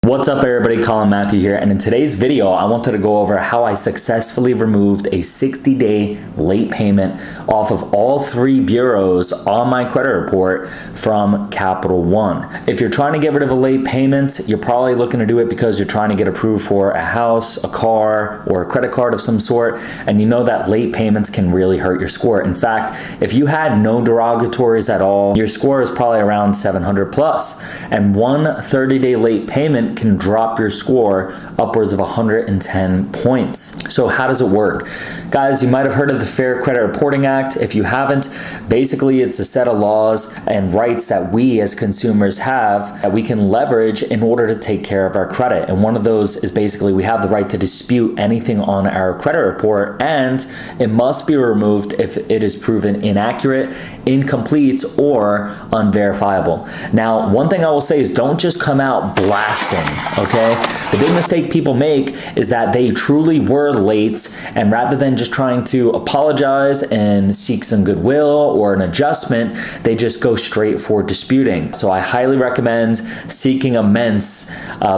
What's up everybody, Colin Matthew here, and in today's video I wanted to go over how I successfully removed a 60-day late payment off of all three bureaus on my credit report from Capital One. If you're trying to get rid of a late payment, you're probably looking to do it because you're trying to get approved for a house, a car, or a credit card of some sort, and you know that late payments can really hurt your score. In fact, if you had no derogatories at all, your score is probably around 700 plus, and one 30-day late payment can drop your score upwards of 110 points. So how does it work? Guys, you might have heard of the Fair Credit Reporting Act. If you haven't, basically it's a set of laws and rights that we as consumers have that we can leverage in order to take care of our credit. And one of those is basically we have the right to dispute anything on our credit report, and it must be removed if it is proven inaccurate, incomplete, or unverifiable. Now, one thing I will say is don't just come out blasting. Okay, the big mistake people make is that they truly were late, and rather than just trying to apologize and seek some goodwill or an adjustment, they just go straight for disputing. So I highly recommend seeking amends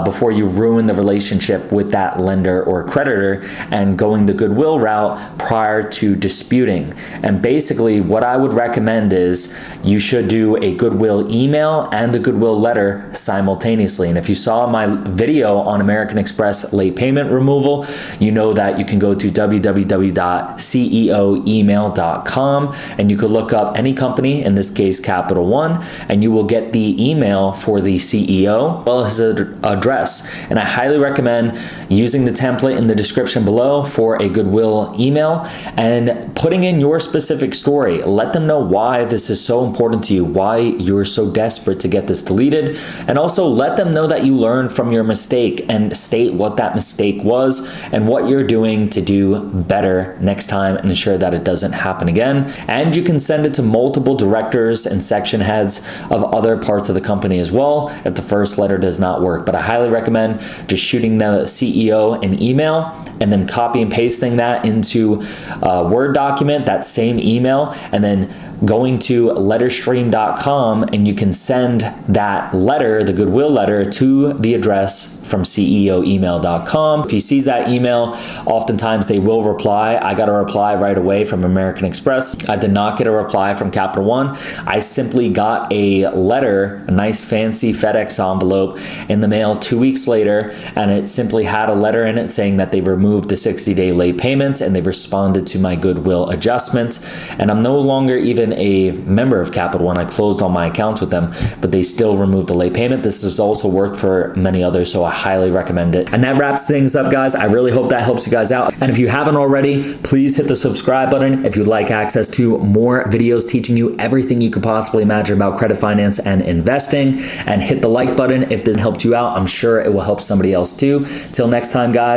before you ruin the relationship with that lender or creditor, and going the goodwill route prior to disputing. And basically what I would recommend is you should do a goodwill email and a goodwill letter simultaneously. And if you saw my video on American Express late payment removal, you know that you can go to www.ceoemail.com and you could look up any company, in this case Capital One, and you will get the email for the CEO as well as the address. And I highly recommend using the template in the description below for a goodwill email and putting in your specific story. Let them know why this is so important to you, why you're so desperate to get this deleted, and also let them know that you learned from your mistake and state what that mistake was and what you're doing to do better next time and ensure that it doesn't happen again. And you can send it to multiple directors and section heads of other parts of the company as well if the first letter does not work. But I highly recommend just shooting the CEO an email and then copy and pasting that into a Word document, that same email, and then going to letterstream.com, and you can send that letter, the goodwill letter, to the address from ceoemail.com. If he sees that email, oftentimes they will reply. I got a reply right away from American Express. I did not get a reply from Capital One. I simply got a letter, a nice fancy FedEx envelope in the mail 2 weeks later, and it simply had a letter in it saying that they removed the 60-day late payment and they responded to my goodwill adjustment. And I'm no longer even a member of Capital One. I closed all my accounts with them, but they still removed the late payment. This has also worked for many others, so I highly recommend it. And that wraps things up, guys. I really hope that helps you guys out. And if you haven't already, please hit the subscribe button if you'd like access to more videos teaching you everything you could possibly imagine about credit finance and investing. And hit the like button if this helped you out. I'm sure it will help somebody else too. Till next time, guys.